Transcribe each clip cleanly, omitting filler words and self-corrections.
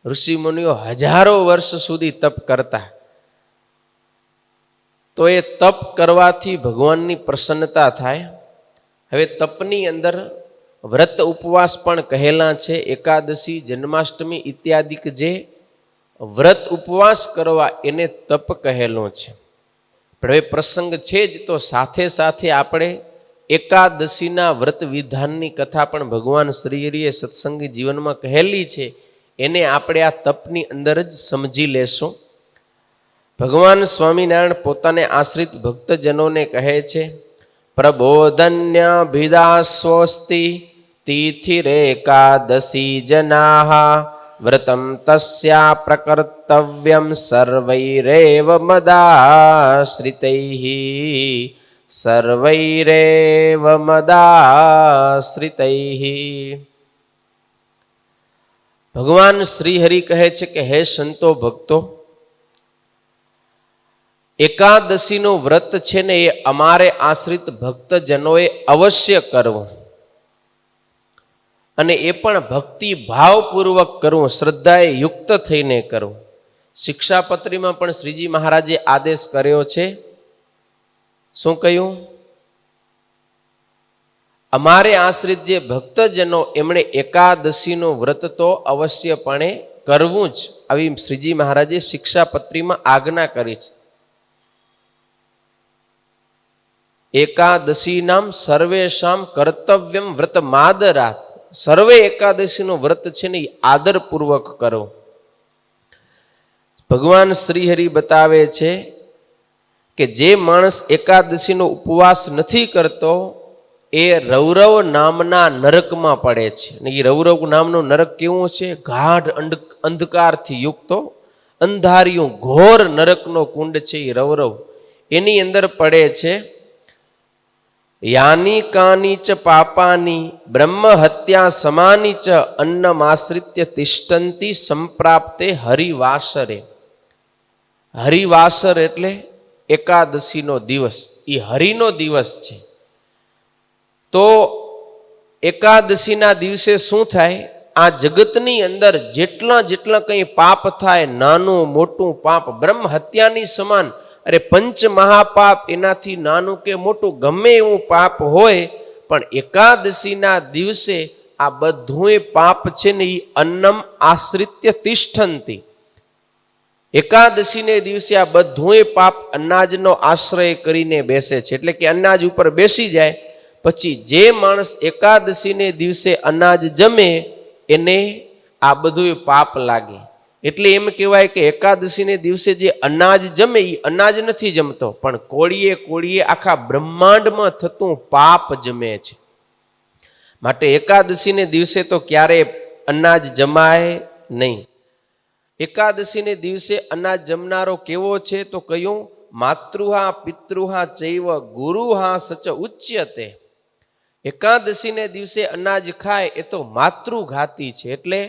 ઋષિમુનિઓ હજારો વર્ષ સુધી તપ કરતા, તો એ તપ કરવાથી ભગવાનની પ્રસન્નતા થાય. હવે તપની અંદર વ્રત ઉપવાસ પણ કહેલા છે. એકાદશી, જન્માષ્ટમી ઇત્યાદિક જે વ્રત ઉપવાસ કરવા એને તપ કહેલું છે. પણ હવે પ્રસંગ છે જ, તો સાથે સાથે આપણે એકાદશીના વ્રત વિધાનની કથા પણ ભગવાન શ્રીહરિએ સત્સંગી જીવનમાં કહેલી છે, એને આપણે આ તપની અંદર જ સમજી લેશું. ભગવાન સ્વામિનારાયણ પોતાને આશ્રિત ભક્તજનોને કહે છે, પ્રબોધન્ય ભિદાસ્વસ્તિ તિથિરેકાદશી જનાઃ વ્રતમ તસ્યા પ્રકર્તવ્યમ સર્વૈરેવ મદાશ્રિતૈઃ સર્વૈરેવ મદાશ્રિતૈઃ. ભગવાન શ્રીહરિ કહે છે કે હે સંતો ભક્તો, એકાદશીનું વ્રત છે ને એ અમારે આશ્રિત ભક્તજનોએ અવશ્ય કરવું, અને એ પણ ભક્તિ ભાવપૂર્વક કરવું, શ્રદ્ધાએ યુક્ત થઈને કરવું. શિક્ષાપત્રીમાં પણ શ્રીજી મહારાજે આદેશ કર્યો છે. શું કહ્યું? અમારે આશ્રિત જે ભક્તજનો એમણે એકાદશીનું વ્રત તો અવશ્યપણે કરવું જ, આવી શ્રીજી મહારાજે શિક્ષાપત્રીમાં આજ્ઞા કરી છે. એકાદશી નામ સર્વેશામ કર્તવ્યમ વ્રત માદરાત. સર્વે એકાદશીનું વ્રત છે ને આદરપૂર્વક કરો. ભગવાન શ્રીહરિ બતાવે છે કે જે માણસ એકાદશીનો ઉપવાસ નથી કરતો એ રૌરવ નામના નરકમાં પડે છે. અને એ રૌરવ નામનો નરક કેવું છે? ગાઢ અંધકારથી યુક્તો અંધારિયું ઘોર નરકનો કુંડ છે એ રૌરવ. એની અંદર પડે છે. યાની કાની ચ પાપાની બ્રહ્મ હત્યા સમાની ચ અન્નમાશ્રિત્ય તિષ્ઠંતી સંપ્રાપ્તે હરિવાસરે. હરિવાસર એટલે એકાદશીનો દિવસ, એ હરિનો દિવસ છે. તો એકાદશીના દિવસે શું થાય? આ જગતની અંદર જેટલા કંઈ પાપ થાય, નાનું મોટું પાપ બ્રહ્મ હત્યાની સમાન, અરે પંચ મહાપાપ એનાથી નાનું કે મોટું ગમે એવું પાપ હોય, પણ એકાદશીના દિવસે આ બધુંય પાપ છે ને એ અન્નમ આશ્રિત્ય તિષ્ઠંતી. એકાદશીને દિવસે આ બધુંય પાપ અનાજનો આશ્રય કરીને બેસે છે. એટલે કે અનાજ ઉપર બેસી જાય. પછી જે માણસ એકાદશીને દિવસે અનાજ જમે એને આ બધું પાપ લાગે. એટલે એમ કહેવાય કે એકાદશીને દિવસે જે અનાજ જમે એ અનાજ નથી જમતો, પણ કોળીએ કોળીએ આખા બ્રહ્માંડમાં થતું પાપ જમે છે. માટે એકાદશીને દિવસે તો ક્યારેય અનાજ જમાય નહીં. એકાદશીને દિવસે અનાજ જમનારો કેવો છે? તો કયું? માતૃહા પિતૃહા ચૈવ ગુરુહા સચ ઉચ્યતે. એકાદશીને દિવસે અનાજ ખાય એ તો માતૃઘાતી છે, એટલે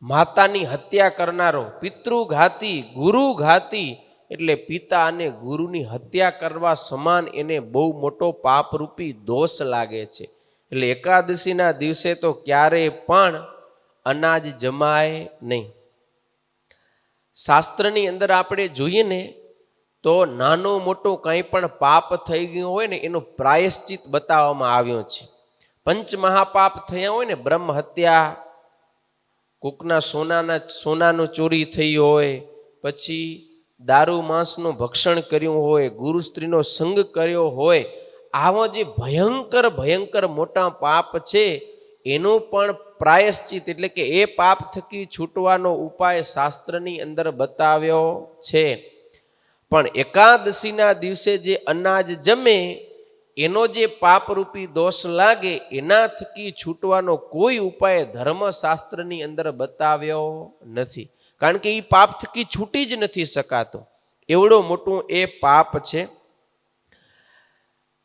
માતાની હત્યા કરનારો. પિતૃઘાતી, ગુરુઘાતી એટલે પિતા અને ગુરુની હત્યા કરવા સમાન એને બહુ મોટો પાપરૂપી દોષ લાગે છે. એટલે એકાદશીના દિવસે તો ક્યારેય પણ અનાજ જમાય નહીં. શાસ્ત્રની અંદર આપણે જોઈએ ને તો નાનું મોટું કંઈ પણ પાપ થઈ ગયું હોય ને એનું પ્રાયશ્ચિત બતાવવામાં આવ્યું છે. પંચ મહાપાપ થયા હોય ને, બ્રહ્મ હત્યા, કોકના સોનાનું ચોરી થઈ હોય, પછી દારૂ માંસનું ભક્ષણ કર્યું હોય, ગુરુ સ્ત્રીનો સંગ કર્યો હોય, આવા જે ભયંકર ભયંકર મોટા પાપ છે એનું પણ પ્રાયશ્ચિત એટલે કે એ પાપ થકી છૂટવાનો ઉપાય શાસ્ત્રની અંદર બતાવ્યો છે. પણ એકાદશીના દિવસે જે અનાજ જમે એનો જે પાપરૂપી દોષ લાગે એના થકી છૂટવાનો કોઈ ઉપાય ધર્મશાસ્ત્રની અંદર બતાવ્યો નથી. કારણ કે એ પાપ થકી છૂટી જ નથી શકાતો, એવડો મોટું એ પાપ છે.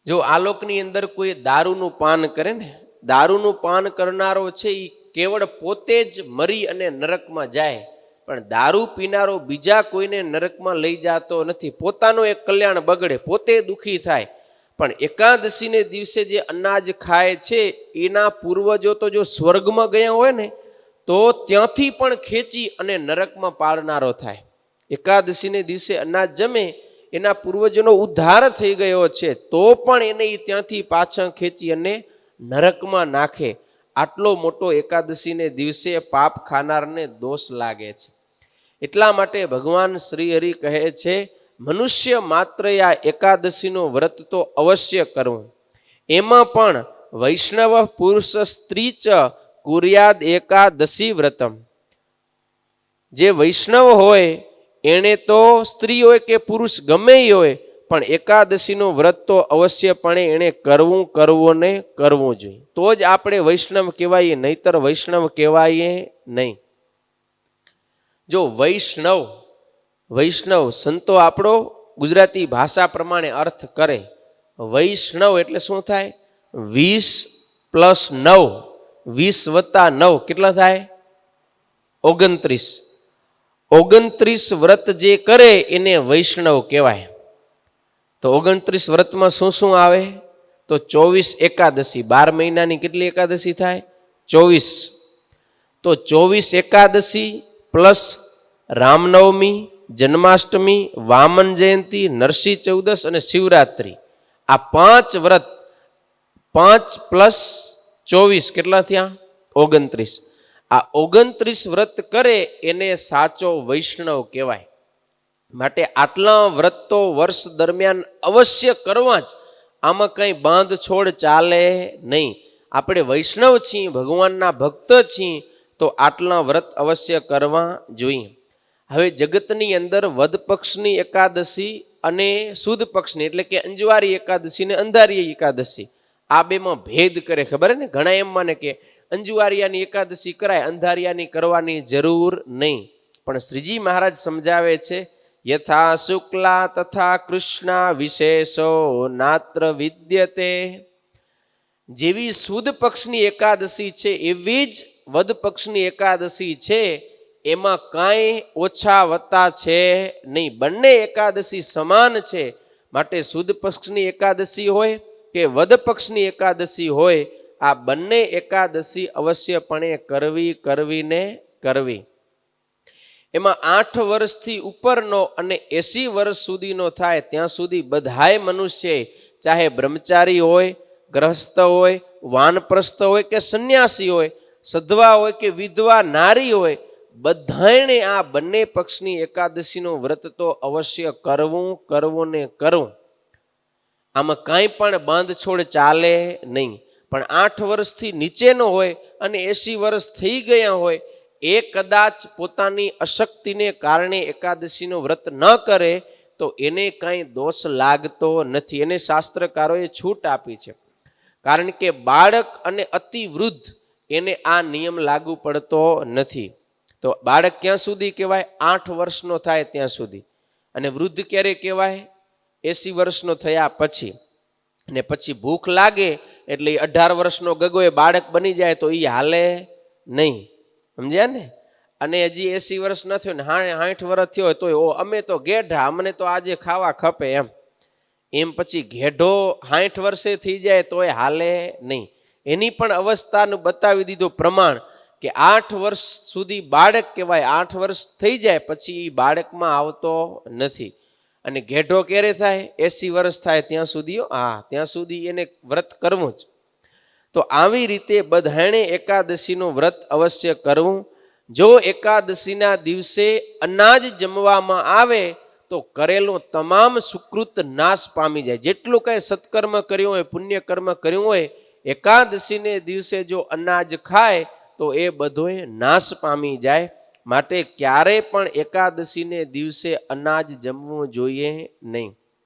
જો આ લોકની અંદર કોઈ દારૂનું પાન કરે ને, દારૂનું પાન કરનારો છે એ કેવળ પોતે જ મરી અને નરકમાં જાય, પણ દારૂ પીનારો બીજા કોઈને નરકમાં લઈ જતો નથી. પોતાનું એક કલ્યાણ બગડે, પોતે દુઃખી થાય. પણ એકાદશીને દિવસે જે અનાજ ખાય છે એના પૂર્વજો તો જો સ્વર્ગમાં ગયા હોય ને તો ત્યાંથી પણ ખેંચી અને નરકમાં પાડનારો થાય. એકાદશીને દિવસે અનાજ જમે એના પૂર્વજોનો ઉદ્ધાર થઈ ગયો છે, તો પણ એને ત્યાંથી પાછળ ખેંચી અને નરકમાં નાખે. આટલો મોટો એકાદશીને દિવસે પાપ ખાનારને દોષ લાગે છે. એટલા માટે ભગવાન શ્રી હરિ કહે છે, મનુષ્ય માત્ર આ એકાદશીનો વ્રત તો અવશ્ય કરવું. એમાં પણ વૈષ્ણવ પુરુષ સ્ત્રી ચ કુર્યાદ એકાદશી વ્રતમ. જે વૈષ્ણવ હોય એણે તો સ્ત્રી હોય કે પુરુષ ગમે હોય, પણ એકાદશીનું વ્રત તો અવશ્યપણે એણે કરવું ને કરવું જોઈએ. તો જ આપણે વૈષ્ણવ કહેવાઈએ, નહીતર વૈષ્ણવ કહેવાઈએ નહીં. જો વૈષ્ણવ સંતો આપણો ગુજરાતી ભાષા પ્રમાણે અર્થ કરે. વૈષ્ણવ એટલે શું થાય? 20 + 9, 20 + 9 કેટલા થાય? 29. 29 વ્રત જે કરે એને વૈષ્ણવ કહેવાય. તો 29 વ્રતમાં શું શું આવે? તો 24 એકાદશી. 12 મહિનાની કેટલી એકાદશી થાય? 24. તો 24 એકાદશી પ્લસ રામનવમી, જન્માષ્ટમી, વામન જયંતિ, નરસિંહ ચૌદસ અને શિવરાત્રિ, આ 5 વ્રત. 5 + 24 કેટલા થયા? 29. આ 29 વ્રત કરે એને સાચો વૈષ્ણવ કહેવાય. માટે આટલા વ્રત તો વર્ષ દરમિયાન અવશ્ય કરવા જ. આમાં કંઈ બાંધ છોડ ચાલે નહીં. આપણે વૈષ્ણવ છીએ, ભગવાનના ભક્ત છીએ, તો આટલા વ્રત અવશ્ય કરવા જોઈએ. હવે જગતની અંદર વદ પક્ષની એકાદશી અને સુદ પક્ષની એટલે કે અંજવારી એકાદશી ને અંધારી એકાદશી, આ બેમાં ભેદ કરે. ખબર ને? ઘણા એમ માને કે અંજુવારિયાની એકાદશી કરાય, અંધારિયાની કરવાની જરૂર નહીં. પણ શ્રીજી મહારાજ સમજાવે છે, યથા શુક્લા તથા કૃષ્ણા વિશેષો નાત્ર વિદ્યતે. જેવી સુદ પક્ષની એકાદશી છે એવી જ વદ પક્ષની એકાદશી છે. એમાં કાંઈ ઓછા વત્તા છે નહીં. બંને એકાદશી સમાન છે. માટે સુદ પક્ષની એકાદશી હોય કે વદ પક્ષની એકાદશી હોય, આ બંને એકાદશી અવશ્યપણે કરવી. એમાં 8 વર્ષથી ઉપરનો અને 80 વર્ષ સુધીનો થાય ત્યાં સુધી બધાય મનુષ્ય, ચાહે બ્રહ્મચારી હોય, ગ્રહસ્થ હોય, વાનપ્રસ્થ હોય કે સંન્યાસી હોય, સધવા હોય કે વિધવા નારી હોય, બધાને આ બંને પક્ષની એકાદશીનું વ્રત તો અવશ્ય કરવું ને કરવું. આમાં કાંઈ પણ બાંધછોડ ચાલે નહીં. પણ 8 વર્ષથી નીચેનો હોય અને 80 વર્ષ થઈ ગયા હોય, એ કદાચ પોતાની અશક્તિને કારણે એકાદશીનું વ્રત ન કરે તો એને કાંઈ દોષ લાગતો નથી. એને શાસ્ત્રકારોએ છૂટ આપી છે. કારણ કે બાળક અને અતિ વૃદ્ધ એને આ નિયમ લાગુ પડતો નથી. તો બાળક ક્યાં સુધી કહેવાય? 8 વર્ષનો થાય ત્યાં સુધી. અને વૃદ્ધ ક્યારે કહેવાય? 80 વર્ષનો થયા પછી. અને પછી ભૂખ લાગે એટલે 18 વર્ષનો ગગો એ બાળક બની જાય તો એ હાલે નહીં. સમજ્યા ને? અને હજી 80 વર્ષ ન થયો ને 60 વર્ષ થયો હોય તો અમે તો ગેઢા, અમને તો આજે ખાવા ખપે એમ પછી ઘેઢો 60 વર્ષે થઈ જાય તો એ હાલે નહીં. એની પણ અવસ્થાનું બતાવી દીધું પ્રમાણ કે 8 વર્ષ સુધી બાળક કહેવાય. 8 વર્ષ થઈ જાય પછી એ બાળકમાં આવતો નથી. અને ઘેઢો ક્યારે થાય? 80 વર્ષ થાય ત્યાં સુધી. ત્યાં સુધી એને વ્રત કરવું જ. તો આવી રીતે બધાણે એકાદશીનું વ્રત અવશ્ય કરવું. જો એકાદશીના દિવસે અનાજ જમવામાં આવે તો કરેલો તમામ સુકૃત નાશ પામી જાય. જેટલું કંઈ સત્કર્મ કર્યું હોય, પુણ્યકર્મ કર્યું હોય, એકાદશીને દિવસે જો અનાજ ખાય તો એ બધોય નાશ પામી જાય. માટે ક્યારેય પણ એકાદશીને દિવસે અનાજ જમવું જોઈએ નહીં.